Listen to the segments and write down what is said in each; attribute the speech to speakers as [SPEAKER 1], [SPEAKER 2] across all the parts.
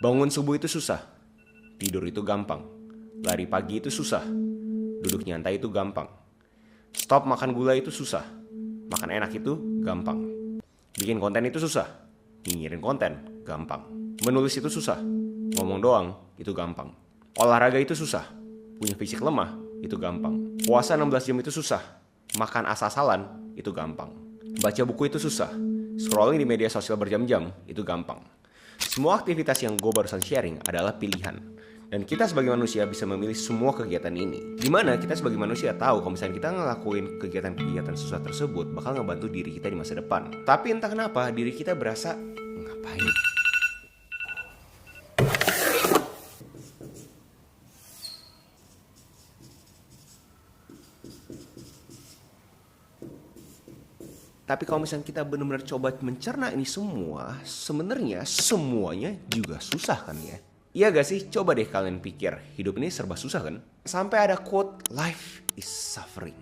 [SPEAKER 1] Bangun subuh itu susah, tidur itu gampang. Lari pagi itu susah, duduk nyantai itu gampang. Stop makan gula itu susah, makan enak itu gampang. Bikin konten itu susah, nyinyirin konten gampang. Menulis itu susah, ngomong doang itu gampang. Olahraga itu susah, punya fisik lemah itu gampang. Puasa 16 jam itu susah, makan asal-asalan itu gampang. Baca buku itu susah, scrolling di media sosial berjam-jam itu gampang. Semua aktivitas yang gue barusan sharing adalah pilihan. Dan kita sebagai manusia bisa memilih semua kegiatan ini. Dimana kita sebagai manusia tahu kalau misalnya kita ngelakuin kegiatan-kegiatan susah tersebut bakal ngebantu diri kita di masa depan. Tapi entah kenapa diri kita berasa ngapain. Tapi kalau misalnya kita benar-benar coba mencerna ini semua, sebenarnya semuanya juga susah kan ya? Iya gak sih? Coba deh kalian pikir, hidup ini serba susah kan? Sampai ada quote, life is suffering.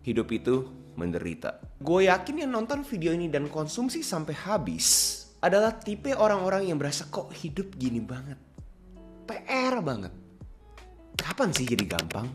[SPEAKER 1] Hidup itu menderita. Gue yakin yang nonton video ini dan konsumsi sampai habis adalah tipe orang-orang yang berasa kok hidup gini banget. PR banget. Kapan sih jadi gampang?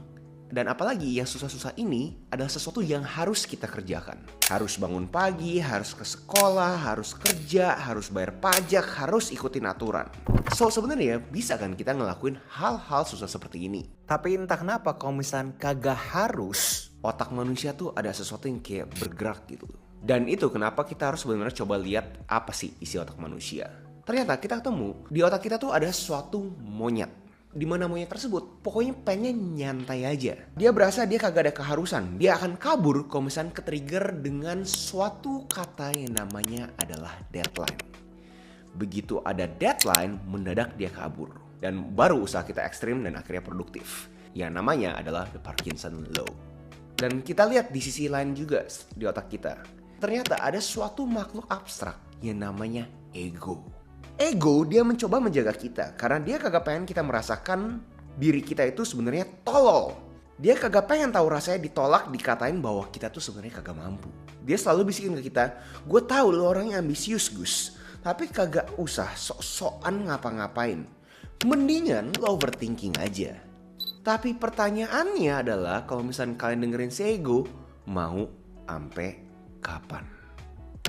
[SPEAKER 1] Dan apalagi yang susah-susah ini adalah sesuatu yang harus kita kerjakan. Harus bangun pagi, harus ke sekolah, harus kerja, harus bayar pajak, harus ikutin aturan. So sebenarnya bisa kan kita ngelakuin hal-hal susah seperti ini. Tapi entah kenapa kalau misalnya kagak harus, otak manusia tuh ada sesuatu yang kayak bergerak gitu. Dan itu kenapa kita harus benar-benar coba lihat apa sih isi otak manusia. Ternyata kita ketemu di otak kita tuh ada suatu monyet. Di mana monyet tersebut pokoknya pengen nyantai aja. Dia berasa dia kagak ada keharusan. Dia akan kabur kalau misalnya ketrigger dengan suatu kata yang namanya adalah deadline. Begitu ada deadline, mendadak dia kabur. Dan baru usaha kita ekstrim dan akhirnya produktif. Yang namanya adalah the Parkinson Law. Dan kita lihat di sisi lain juga di otak kita. Ternyata ada suatu makhluk abstrak yang namanya ego. Ego dia mencoba menjaga kita karena dia kagak pengen kita merasakan diri kita itu sebenarnya tolol. Dia kagak pengen tahu rasanya ditolak, dikatain bahwa kita tuh sebenarnya kagak mampu. Dia selalu bisikin ke kita, gue tahu lo orangnya ambisius Gus, tapi kagak usah sok-sokan ngapa-ngapain. Mendingan lo overthinking aja. Tapi pertanyaannya adalah kalau misalnya kalian dengerin si ego, mau ampe kapan?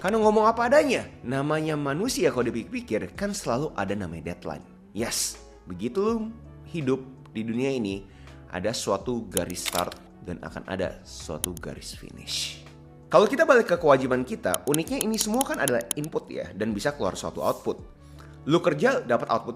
[SPEAKER 1] Karena ngomong apa adanya, namanya manusia kalau dipikir-pikir kan selalu ada namanya deadline. Yes, begitu hidup di dunia ini ada suatu garis start dan akan ada suatu garis finish. Kalau kita balik ke kewajiban kita, uniknya ini semua kan adalah input ya dan bisa keluar suatu output. Lu kerja dapat output